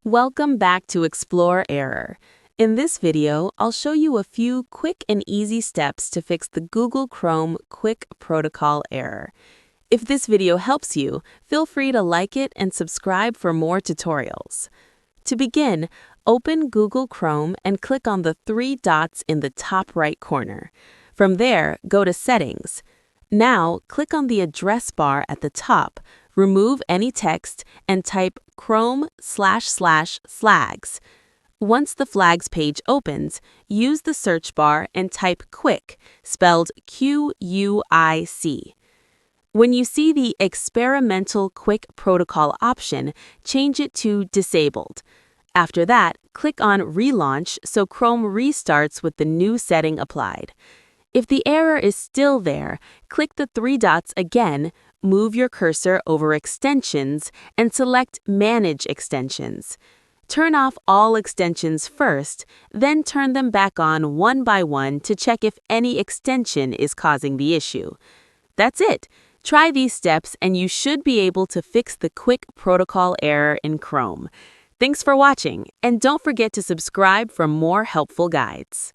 Welcome back to Explore Error. In this video, I'll show you a few quick and easy steps to fix the Google Chrome Quic protocol error. If this video helps you, feel free to like it and subscribe for more tutorials. To begin, open Google Chrome and click on the three dots in the top right corner. From there, go to Settings. Now, click on the address bar at the top, remove any text, and type Chrome//flags. Once the flags page opens, use the search bar and type Quic, spelled Q-U-I-C. When you see the Experimental Quic Protocol option, change it to Disabled. After that, click on Relaunch so Chrome restarts with the new setting applied. If the error is still there, click the three dots again, move your cursor over Extensions, and select Manage Extensions. Turn off all extensions first, then turn them back on one by one to check if any extension is causing the issue. That's it. Try these steps and you should be able to fix the Quic protocol error in Chrome. Thanks for watching, and don't forget to subscribe for more helpful guides.